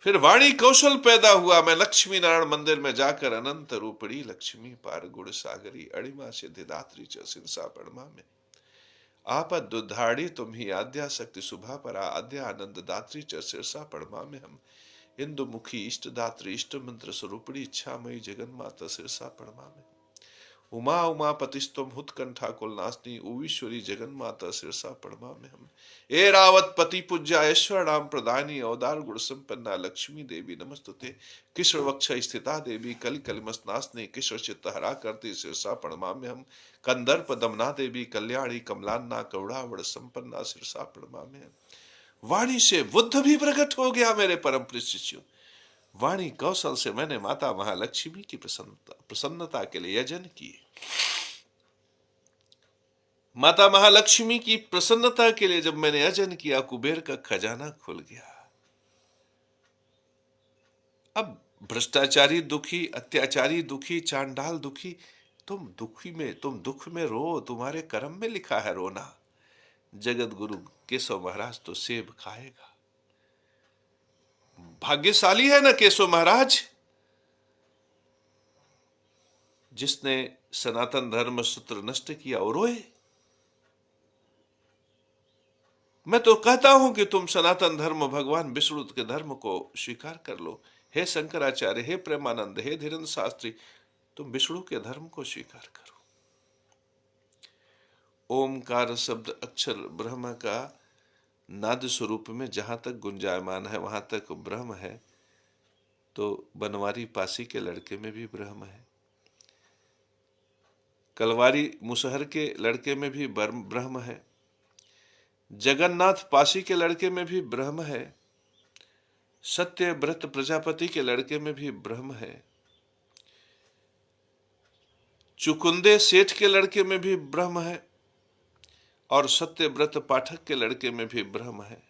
फिर वाणी कौशल पैदा हुआ। मैं लक्ष्मी नारायण मंदिर में जाकर अनंत रूपड़ी लक्ष्मी पार गुण सागरी अणिमा सिद्धिदात्री च सिंसा परमा में आपद दुधाड़ी तुम ही आद्या शक्ति सुभा परा आद्या आनंद दात्री च सिरसा परमा में हम इंदु मुखी इष्ट दात्री इष्ट मंत्र स्वरूपड़ी इच्छामयी जगन माता सिरसा परमा में उमा उमा पतिस्तुम हुतकंठा कुलनाशनी उवीश्वरी जगन माता सिरसा परमा में हम ए रावत पति पूज्या ऐश्वर राम प्रदानी अवतार गुण संपन्ना लक्ष्मी देवी नमस्तुते कृष्ण वक्ष स्थिता देवी कल कलिमस्नासनी कृष्ण चित्त हरा करती सिरसा परमा में हम कंदर्प दमना देवी कल्याणी कमलान्ना कौड़ावड़ संपन्ना सिरसा परमा में हम। वाणी से बुद्ध भी प्रकट हो गया मेरे परम प्रिय शिष्यों। वाणी कौशल से मैंने माता महालक्ष्मी की प्रसन्नता के लिए यजन किए। माता महालक्ष्मी की प्रसन्नता के लिए जब मैंने यजन किया, कुबेर का खजाना खुल गया। अब भ्रष्टाचारी दुखी, अत्याचारी दुखी, चांडाल दुखी, तुम दुख में रो, तुम्हारे कर्म में लिखा है रोना। जगत गुरु केशव महाराज तो सेब खाएगा। भाग्यशाली है ना केशव महाराज, जिसने सनातन धर्म सूत्र नष्ट किया और रोए। मैं तो कहता हूं कि तुम सनातन धर्म भगवान विष्णु के धर्म को स्वीकार कर लो। हे शंकराचार्य, हे प्रेमानंद, हे धीरेन्द्र शास्त्री, तुम विष्णु के धर्म को स्वीकार करो। ओमकार शब्द अक्षर ब्रह्म का नाद स्वरूप में जहां तक गुंजायमान है वहां तक ब्रह्म है, तो बनवारी पासी के लड़के में भी ब्रह्म है, कलवारी मुसहर के लड़के में भी ब्रह्म है, जगन्नाथ पासी के लड़के में भी ब्रह्म है, सत्य व्रत प्रजापति के लड़के में भी ब्रह्म है, चुकुंदे सेठ के लड़के में भी ब्रह्म है, और सत्य व्रत पाठक के लड़के में भी ब्रह्म है,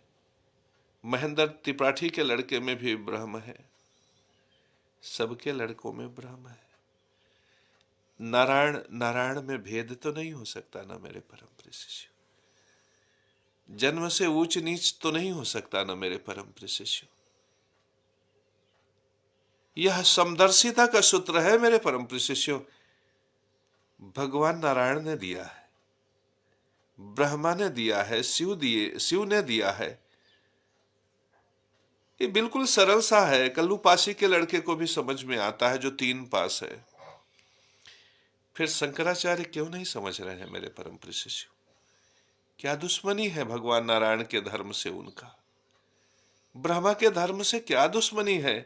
महेंद्र त्रिपाठी के लड़के में भी ब्रह्म है, सबके लड़कों में ब्रह्म है। नारायण नारायण में भेद तो नहीं हो सकता ना मेरे परम प्रिय शिष्य। जन्म से ऊंच नीच तो नहीं हो सकता ना मेरे परम प्रिय शिष्य। यह समदर्शिता का सूत्र है मेरे परम प्रिय शिष्यों। भगवान नारायण ने दिया है, ब्रह्मा ने दिया है, शिव ने दिया है। ये बिल्कुल सरल सा है, कल्लू पासी के लड़के को भी समझ में आता है जो 3 पास है। फिर शंकराचार्य क्यों नहीं समझ रहे हैं मेरे परम प्रिय शिष्यों? क्या दुश्मनी है भगवान नारायण के धर्म से उनका? ब्रह्मा के धर्म से क्या दुश्मनी है?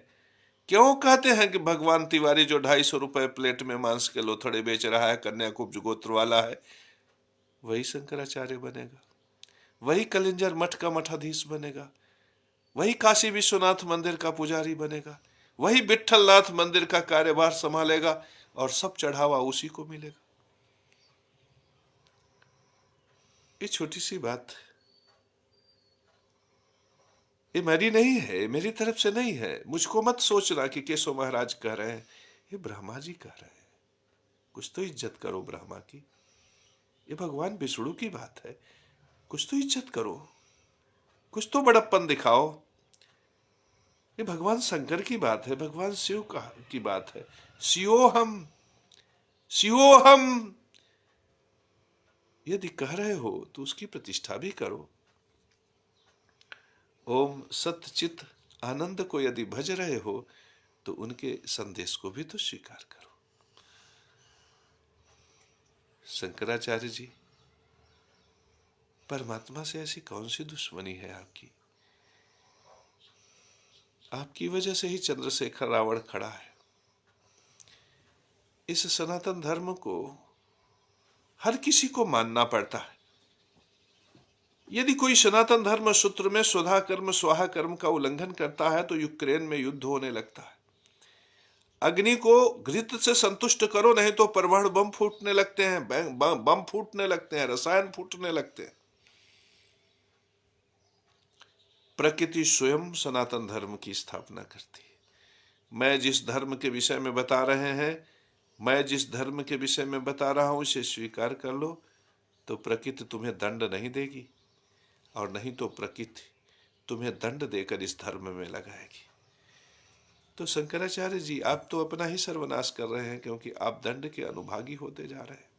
क्यों कहते हैं कि भगवान तिवारी जो 250 रुपए प्लेट में मांस के लोथड़े बेच रहा है, कन्याकुब्ज गोत्र वाला है, वही शंकराचार्य बनेगा, वही कलिंजर मठ का मठाधीश बनेगा, वही काशी विश्वनाथ मंदिर का पुजारी बनेगा, वही विट्ठलनाथ मंदिर का कार्यभार संभालेगा और सब चढ़ावा उसी को मिलेगा। ये छोटी सी बात, ये मेरी नहीं है, मेरी तरफ से नहीं है। मुझको मत सोचना कि केशव महाराज कह रहे हैं, ये ब्रह्मा जी कह रहे हैं। कुछ तो इज्जत करो ब्रह्मा की, ये भगवान विष्णु की बात है, कुछ तो इज्जत करो, कुछ तो बड़प्पन दिखाओ। ये भगवान शंकर की बात है, भगवान शिव की बात है। शिवोहम शिवोहम यदि कह रहे हो तो उसकी प्रतिष्ठा भी करो। ओम सत्यचित आनंद को यदि भज रहे हो तो उनके संदेश को भी तो स्वीकार करो। शंकराचार्य जी, परमात्मा से ऐसी कौन सी दुश्मनी है आपकी? आपकी वजह से ही चंद्रशेखर रावण खड़ा है। इस सनातन धर्म को हर किसी को मानना पड़ता है। यदि कोई सनातन धर्म सूत्र में स्वधा कर्म स्वाहा कर्म का उल्लंघन करता है तो यूक्रेन में युद्ध होने लगता है। अग्नि को घृत से संतुष्ट करो, नहीं तो परमाणु बम फूटने लगते हैं, बम फूटने लगते हैं, रसायन फूटने लगते हैं। प्रकृति स्वयं सनातन धर्म की स्थापना करती है। मैं जिस धर्म के विषय में बता रहे हैं, मैं जिस धर्म के विषय में बता रहा हूं, इसे स्वीकार कर लो तो प्रकृति तुम्हें दंड नहीं देगी, और नहीं तो प्रकृति तुम्हें दंड देकर इस धर्म में लगाएगी। तो शंकराचार्य जी, आप तो अपना ही सर्वनाश कर रहे हैं, क्योंकि आप दंड के अनुभागी होते जा रहे हैं।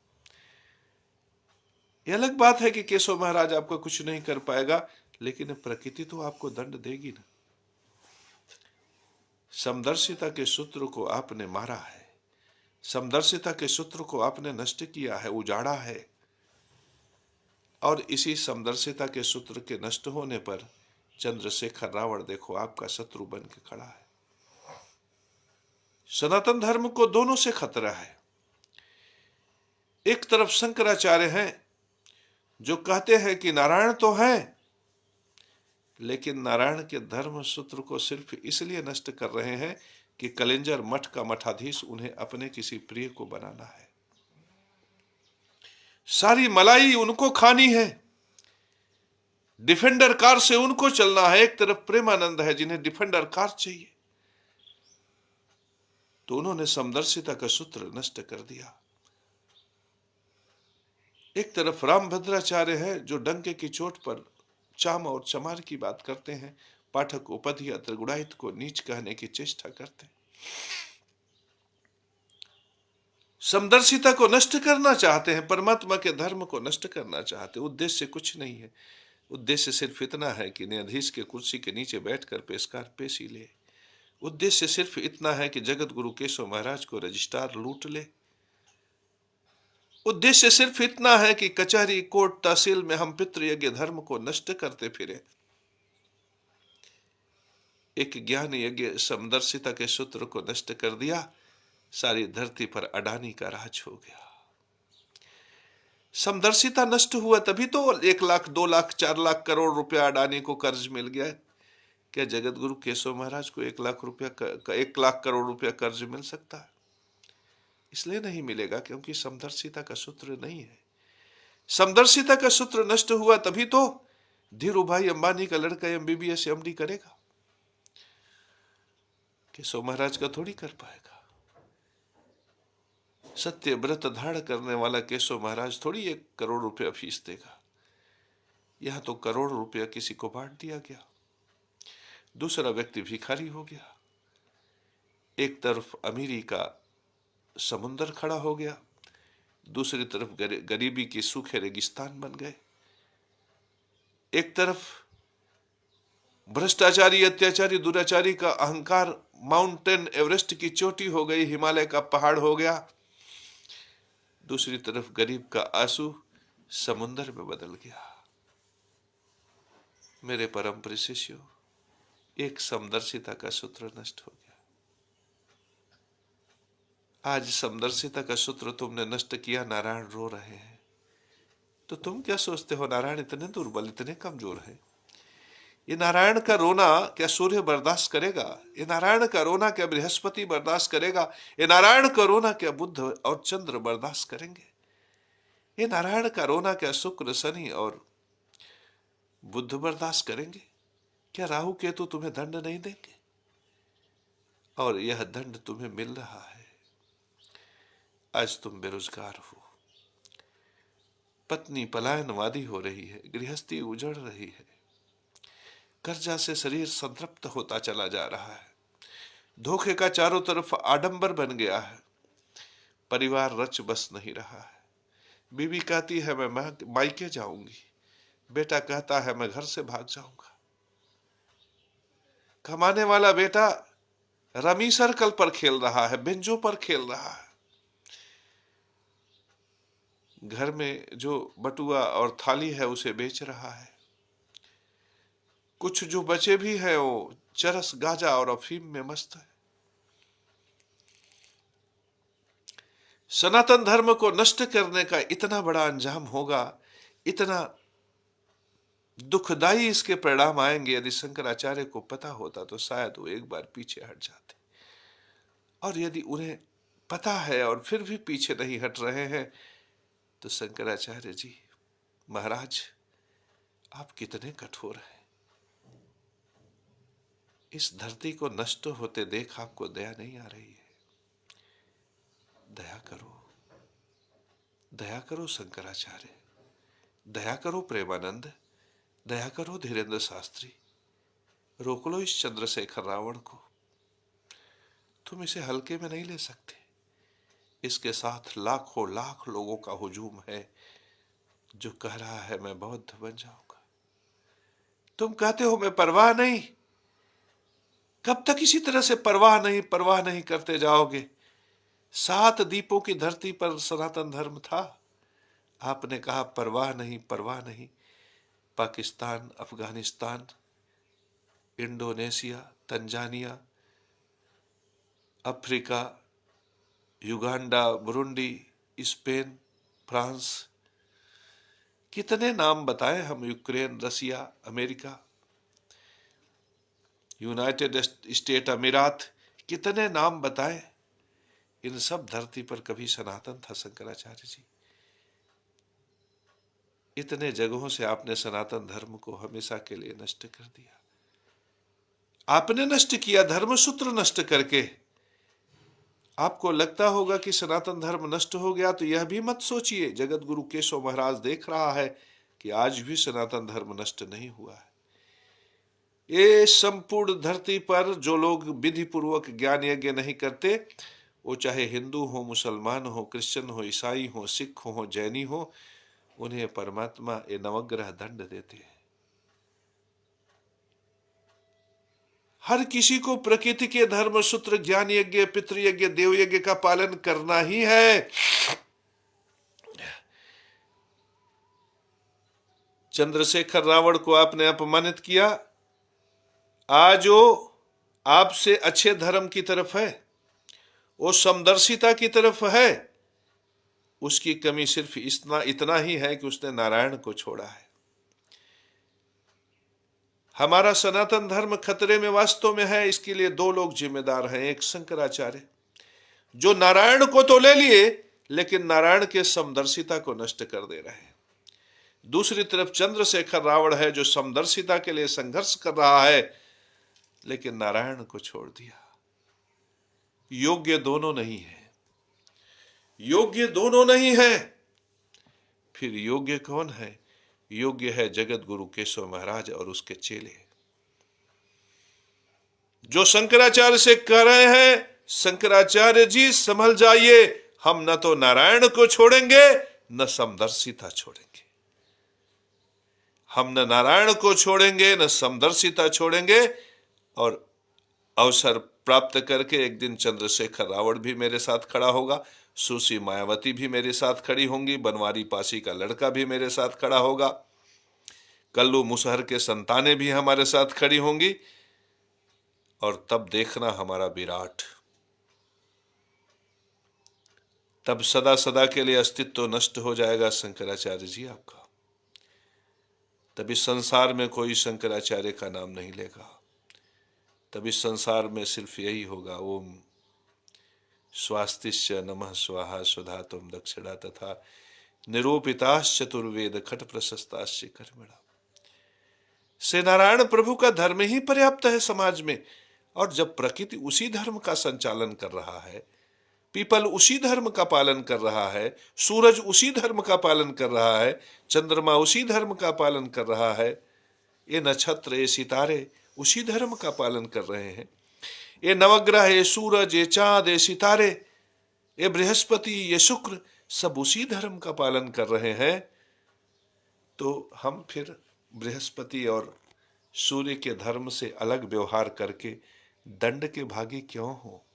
यह अलग बात है कि केशव महाराज आपको कुछ नहीं कर पाएगा, लेकिन प्रकृति तो आपको दंड देगी ना। समदर्शिता के सूत्र को आपने मारा है, समदर्शिता के सूत्र को आपने नष्ट किया है, उजाड़ा है, और इसी समदर्शिता के सूत्र के नष्ट होने पर चंद्रशेखर रावण देखो आपका शत्रु बन के खड़ा है। सनातन धर्म को दोनों से खतरा है। एक तरफ शंकराचार्य हैं जो कहते हैं कि नारायण तो है, लेकिन नारायण के धर्म सूत्र को सिर्फ इसलिए नष्ट कर रहे हैं कि कलिंजर मठ का मठाधीश उन्हें अपने किसी प्रिय को बनाना है। सारी मलाई उनको खानी है, डिफेंडर कार से उनको चलना है। एक तरफ प्रेमानंद है जिन्हें डिफेंडर कार चाहिए, तो उन्होंने समदर्शिता का सूत्र नष्ट कर दिया। एक तरफ रामभद्राचार्य है जो डंके की चोट पर चाम और चमार की बात करते हैं, पाठक उपधिया त्रिगुणायत को नीच कहने की चेष्टा करते हैं। समदर्शिता को नष्ट करना चाहते हैं, परमात्मा के धर्म को नष्ट करना चाहते हैं। उद्देश्य कुछ नहीं है, उद्देश्य सिर्फ इतना है कि न्यायाधीश के कुर्सी के नीचे बैठकर पेशकार पेशी ले। उद्देश्य सिर्फ इतना है कि जगत गुरु केशव महाराज को रजिस्ट्रार लूट ले। उद्देश्य सिर्फ इतना है कि कचहरी कोर्ट तहसील में हम पितृयज्ञ धर्म को नष्ट करते फिरे। एक ज्ञान यज्ञ समदर्शिता के सूत्र को नष्ट कर दिया, सारी धरती पर अडानी का राज हो गया। समदर्शिता नष्ट हुआ तभी तो 1 लाख 2 लाख 4 लाख करोड़ रुपया अडानी को कर्ज मिल गया। क्या जगत गुरु केशव महाराज को 1 लाख रुपया 1 लाख करोड़ रुपया कर्ज मिल सकता है? इसलिए नहीं मिलेगा क्योंकि समदर्शिता का सूत्र नहीं है। समदर्शिता का सूत्र नष्ट हुआ तभी तो धीरू भाई अंबानी का लड़का MBBS MD करेगा, केशव महाराज का थोड़ी कर पाएगा। सत्य व्रत धारण करने वाला केशव महाराज थोड़ी 1 करोड़ रुपया फीस देगा। यहां तो करोड़ रुपया किसी को बांट दिया गया, दूसरा व्यक्ति भिखारी हो गया। एक तरफ अमीरी का समुंदर खड़ा हो गया, दूसरी तरफ गरीबी के सूखे रेगिस्तान बन गए। एक तरफ भ्रष्टाचारी अत्याचारी दुराचारी का अहंकार माउंटेन एवरेस्ट की चोटी हो गई, हिमालय का पहाड़ हो गया। दूसरी तरफ गरीब का आंसू समुंदर में बदल गया। मेरे परम प्रिय शिष्यों, एक समदर्शिता का सूत्र नष्ट हो गया। आज समदर्शिता का सूत्र तुमने नष्ट किया, नारायण रो रहे हैं। तो तुम क्या सोचते हो नारायण इतने दुर्बल, इतने कमजोर हैं? ये नारायण का रोना क्या सूर्य बर्दाश्त करेगा? ये नारायण का रोना क्या बृहस्पति बर्दाश्त करेगा? ये नारायण का रोना क्या बुध और चंद्र बर्दाश्त करेंगे? ये नारायण का रोना क्या शुक्र शनि और बुध बर्दाश्त करेंगे? क्या राहु केतु तुम्हें दंड नहीं देंगे? और यह दंड तुम्हें मिल रहा है। आज तुम बेरोजगार हो, पत्नी पलायनवादी हो रही है, गृहस्थी उजड़ रही है, कर्जा से शरीर संतृप्त होता चला जा रहा है, धोखे का चारों तरफ आडंबर बन गया है, परिवार रच बस नहीं रहा है। बीवी कहती है मैं मायके जाऊंगी, बेटा कहता है मैं घर से भाग जाऊंगा। कमाने वाला बेटा रमी सर्कल पर खेल रहा है, बेंचों पर खेल रहा है। घर में जो बटुआ और थाली है उसे बेच रहा है। कुछ जो बचे भी हैं वो चरस गांजा और अफीम में मस्त है। सनातन धर्म को नष्ट करने का इतना बड़ा अंजाम होगा, इतना दुखदाई इसके परिणाम आएंगे। यदि शंकराचार्य को पता होता तो शायद वो एक बार पीछे हट जाते, और यदि उन्हें पता है और फिर भी पीछे नहीं हट रहे हैं तो शंकराचार्य जी महाराज आप कितने कठोर हैं। इस धरती को नष्ट होते देख आपको दया नहीं आ रही है? दया करो, दया करो शंकराचार्य, दया करो प्रेमानंद, दया करो धीरेन्द्र शास्त्री, रोक लो इस चंद्रशेखर रावण को। तुम इसे हल्के में नहीं ले सकते। इसके साथ लाखों लाख लोगों का हुजूम है जो कह रहा है मैं बौद्ध बन जाऊंगा। तुम कहते हो मैं परवाह नहीं। कब तक इसी तरह से परवाह नहीं करते जाओगे? 7 दीपों की धरती पर सनातन धर्म था। आपने कहा परवाह नहीं, परवाह नहीं। Pakistan, Afghanistan, Indonesia, Tanzania, Africa, Uganda, Burundi, Spain, France, कितने नाम बताए हम, यूक्रेन, रसिया, अमेरिका, यूनाइटेड स्टेट अमीरात, कितने नाम बताए। इन सब धरती पर कभी सनातन था शंकराचार्य जी? इतने जगहों से आपने सनातन धर्म को हमेशा के लिए नष्ट कर दिया। आपने नष्ट किया धर्मसूत्र नष्ट करके। आपको लगता होगा कि सनातन धर्म नष्ट हो गया, तो यह भी मत सोचिए, जगत गुरु केशव महाराज देख रहा है कि आज भी सनातन धर्म नष्ट नहीं हुआ है। ये संपूर्ण धरती पर जो लोग विधि पूर्वक ज्ञान यज्ञ नहीं करते, वो चाहे हिंदू हो, मुसलमान हो, क्रिश्चियन हो, ईसाई हो, सिख हो, जैनी हो, उन्हें परमात्मा ये नवग्रह दंड देते हैं। हर किसी को प्रकृति के धर्म सूत्र, ज्ञान यज्ञ, पितृयज्ञ, देव यज्ञ का पालन करना ही है। चंद्रशेखर रावण को आपने अपमानित किया, आज वो आपसे अच्छे धर्म की तरफ है, वो समदर्शिता की तरफ है। उसकी कमी सिर्फ इतना ही है कि उसने नारायण को छोड़ा है। हमारा सनातन धर्म खतरे में वास्तव में है, इसके लिए 2 लोग जिम्मेदार हैं। एक शंकराचार्य, जो नारायण को तो ले लिए लेकिन नारायण के समदर्शिता को नष्ट कर दे रहे हैं। दूसरी तरफ चंद्रशेखर रावण है, जो समदर्शिता के लिए संघर्ष कर रहा है लेकिन नारायण को छोड़ दिया। योग्य दोनों नहीं है, योग्य दोनों नहीं है। फिर योग्य कौन है? योग्य है जगत गुरु केशव महाराज और उसके चेले, जो शंकराचार्य से कह रहे हैं शंकराचार्य जी संभल जाइए, हम न तो नारायण को छोड़ेंगे न समदर्शिता छोड़ेंगे। हम न नारायण को छोड़ेंगे न समदर्शिता छोड़ेंगे। और अवसर प्राप्त करके एक दिन चंद्रशेखर रावण भी मेरे साथ खड़ा होगा, सुश्री मायावती भी मेरे साथ खड़ी होंगी, बनवारी पासी का लड़का भी मेरे साथ खड़ा होगा, कल्लू मुसहर के संतानें भी हमारे साथ खड़ी होंगी। और तब देखना हमारा विराट, तब सदा सदा के लिए अस्तित्व नष्ट हो जाएगा शंकराचार्य जी आपका। तब इस संसार में कोई शंकराचार्य का नाम नहीं लेगा। तब इस संसार में सिर्फ यही होगा, ओम स्वास्तिश्च नमः स्वाहा सुधा तुम दक्षिणा तथा निरूपिताश्चतुर्वेद खट प्रशस्ताश्च कर्मणा। श्री नारायण प्रभु का धर्म ही पर्याप्त है समाज में। और जब प्रकृति उसी धर्म का संचालन कर रहा है, पीपल उसी धर्म का पालन कर रहा है, सूरज उसी धर्म का पालन कर रहा है, चंद्रमा उसी धर्म का पालन कर रहा है, ये नक्षत्र ये सितारे उसी धर्म का पालन कर रहे हैं, ये नवग्रह ये सूरज ये चांद ये सितारे ये बृहस्पति ये शुक्र सब उसी धर्म का पालन कर रहे हैं, तो हम फिर बृहस्पति और सूर्य के धर्म से अलग व्यवहार करके दंड के भागी क्यों हो?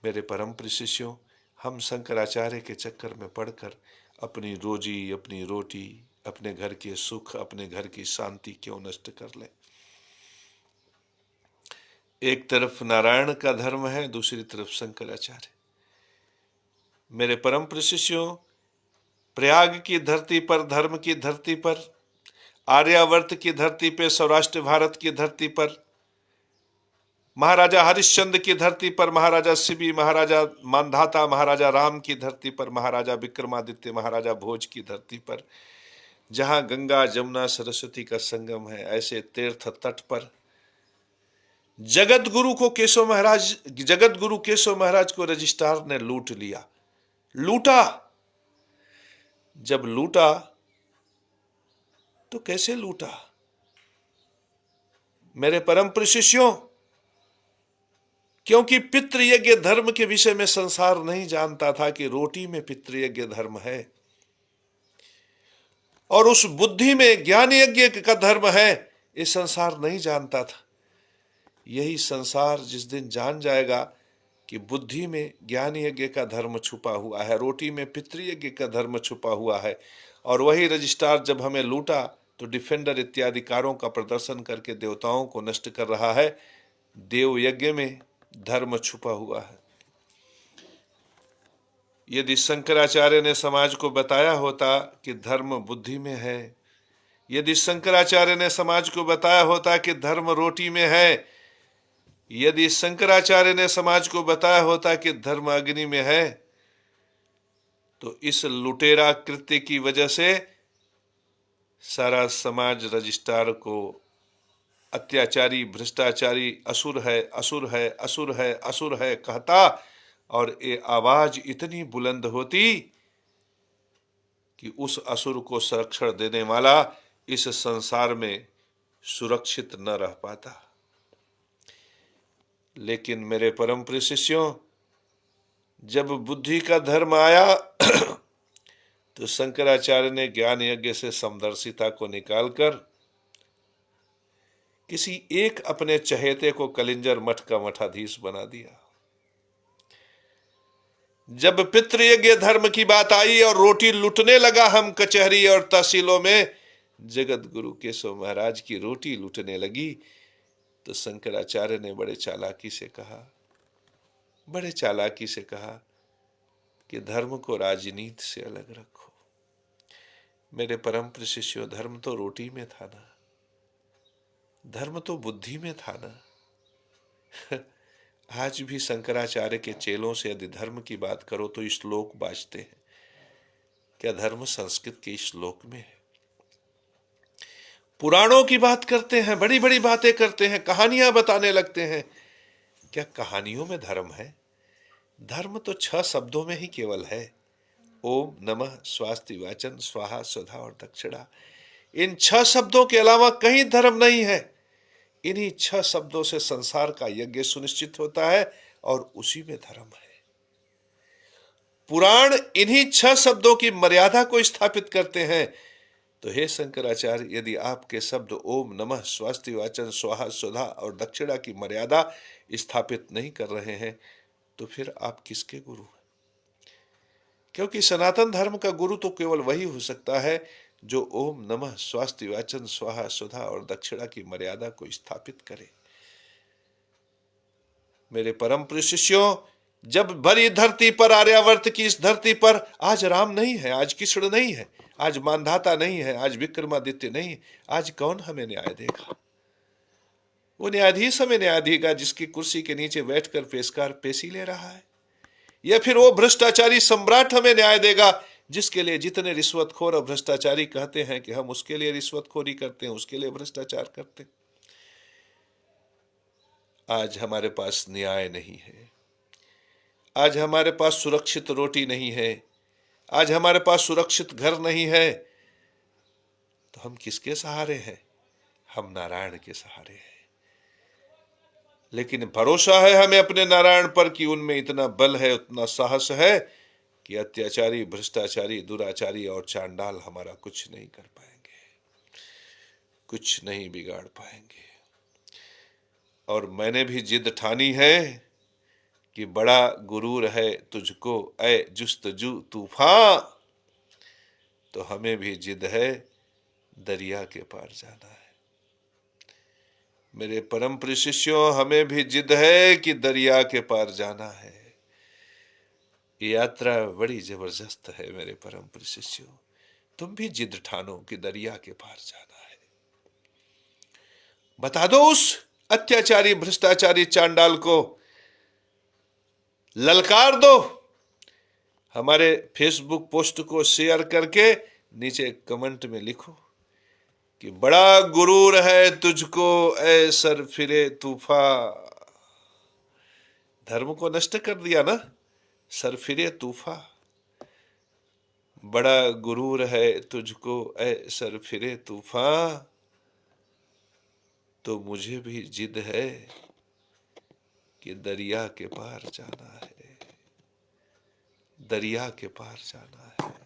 मेरे परम प्रिय शिष्यों, हम शंकराचार्य के चक्कर में पड़कर अपनी रोजी, अपनी रोटी, अपने घर के सुख, अपने घर की शांति क्यों नष्ट कर लें? एक तरफ नारायण का धर्म है, दूसरी तरफ शंकराचार्य। मेरे परम प्रिय शिष्यों, प्रयाग की धरती पर, धर्म की धरती पर, आर्यावर्त की धरती पे, सौराष्ट्र भारत की धरती पर, महाराजा हरिश्चंद्र की धरती पर, महाराजा शिवी, महाराजा मानधाता, महाराजा राम की धरती पर, महाराजा विक्रमादित्य, महाराजा भोज की धरती पर, जहां गंगा जमुना सरस्वती का संगम है, ऐसे तीर्थ तट पर जगत गुरु केशव महाराज को रजिस्ट्रार ने लूट लिया। लूटा। जब लूटा तो कैसे लूटा? मेरे परम प्रिय शिष्यों, क्योंकि पितृयज्ञ धर्म के विषय में संसार नहीं जानता था कि रोटी में पितृयज्ञ धर्म है, और उस बुद्धि में ज्ञान यज्ञ का धर्म है, ये संसार नहीं जानता था। यही संसार जिस दिन जान जाएगा कि बुद्धि में ज्ञान यज्ञ का धर्म छुपा हुआ है, रोटी में पितृयज्ञ का धर्म छुपा हुआ है, और वही रजिस्ट्रार जब हमें लूटा तो डिफेंडर इत्यादि कारों का प्रदर्शन करके देवताओं को नष्ट कर रहा है। देव यज्ञ में धर्म छुपा हुआ है। यदि शंकराचार्य ने समाज को बताया होता कि धर्म बुद्धि में है, यदि शंकराचार्य ने समाज को बताया होता कि धर्म रोटी में है, यदि शंकराचार्य ने समाज को बताया होता कि धर्म अग्नि में है, तो इस लुटेरा कृत्य की वजह से सारा समाज रजिस्ट्रार को अत्याचारी, भ्रष्टाचारी, असुर है, असुर है, असुर है, असुर है कहता, और ये आवाज इतनी बुलंद होती कि उस असुर को संरक्षण देने वाला इस संसार में सुरक्षित न रह पाता। लेकिन मेरे परम प्रिय शिष्यों, जब बुद्धि का धर्म आया तो शंकराचार्य ने ज्ञान यज्ञ से समदर्शिता को निकालकर किसी एक अपने चहेते को कलिंजर मठ का मठाधीश बना दिया। जब पितृयज्ञ धर्म की बात आई और रोटी लुटने लगा हम कचहरी और तहसीलों में, जगत गुरु केशव महाराज की रोटी लुटने लगी, तो शंकराचार्य ने बड़े चालाकी से कहा कि धर्म को राजनीति से अलग रखो। मेरे परम प्रिय शिष्यों, धर्म तो रोटी में था ना, धर्म तो बुद्धि में था ना। आज भी शंकराचार्य के चेलों से यदि धर्म की बात करो तो श्लोक बाजते हैं। क्या धर्म संस्कृत के श्लोक में है? पुराणों की बात करते हैं, बड़ी बड़ी बातें करते हैं, कहानियां बताने लगते हैं। क्या कहानियों में धर्म है? धर्म तो 6 शब्दों में ही केवल है, ओम नमः स्वास्ति वाचन स्वाहा सुधा और दक्षिणा। इन 6 शब्दों के अलावा कहीं धर्म नहीं है। इन्हीं 6 शब्दों से संसार का यज्ञ सुनिश्चित होता है और उसी में धर्म है। पुराण इन्हीं 6 शब्दों की मर्यादा को स्थापित करते हैं। तो हे शंकराचार्य, यदि आपके शब्द ओम नमः स्वास्ति वाचन स्वाहा सुधा और दक्षिणा की मर्यादा स्थापित नहीं कर रहे हैं, तो फिर आप किसके गुरु हैं? क्योंकि सनातन धर्म का गुरु तो केवल वही हो सकता है जो ओम नमः स्वास्ति वाचन स्वाहा सुधा और दक्षिणा की मर्यादा को स्थापित करे। मेरे परम प्रिय शिष्यों, जब भरी धरती पर, आर्यावर्त की इस धरती पर आज राम नहीं है, आज कृष्ण नहीं है, आज मानधाता नहीं है, आज विक्रमादित्य नहीं है, आज कौन हमें न्याय देगा? वो न्यायाधीश हमें न्याय देगा जिसकी कुर्सी के नीचे बैठकर पेशकार पेशी ले रहा है, या फिर वो भ्रष्टाचारी सम्राट हमें न्याय देगा जिसके लिए जितने रिश्वतखोर और भ्रष्टाचारी कहते हैं कि हम उसके लिए रिश्वतखोरी करते हैं, उसके लिए भ्रष्टाचार करते हैं। आज हमारे पास न्याय नहीं है, आज हमारे पास सुरक्षित रोटी नहीं है, आज हमारे पास सुरक्षित घर नहीं है, तो हम किसके सहारे हैं? हम नारायण के सहारे हैं। लेकिन भरोसा है हमें अपने नारायण पर कि उनमें इतना बल है, उतना साहस है कि अत्याचारी, भ्रष्टाचारी, दुराचारी और चांडाल हमारा कुछ नहीं कर पाएंगे, कुछ नहीं बिगाड़ पाएंगे। और मैंने भी जिद ठानी है कि बड़ा गुरूर है तुझको ऐ जुस्तजू तूफान, तो हमें भी जिद है दरिया के पार जाना है। मेरे परम प्रिय शिष्यों, हमें भी जिद है कि दरिया के पार जाना है। ये यात्रा बड़ी जबरदस्त है मेरे परम प्रिय शिष्यों, तुम भी जिद ठानो कि दरिया के पार जाना है। बता दो उस अत्याचारी, भ्रष्टाचारी चांडाल को, ललकार दो। हमारे फेसबुक पोस्ट को शेयर करके नीचे कमेंट में लिखो कि बड़ा गुरूर है तुझको ऐ सर फिरे तूफान। धर्म को नष्ट कर दिया ना, सर फिरे तूफान। बड़ा गुरूर है तुझको ऐ सर फिरे तूफान, तो मुझे भी जिद है कि दरिया के पार जाना है, दरिया के पार जाना है।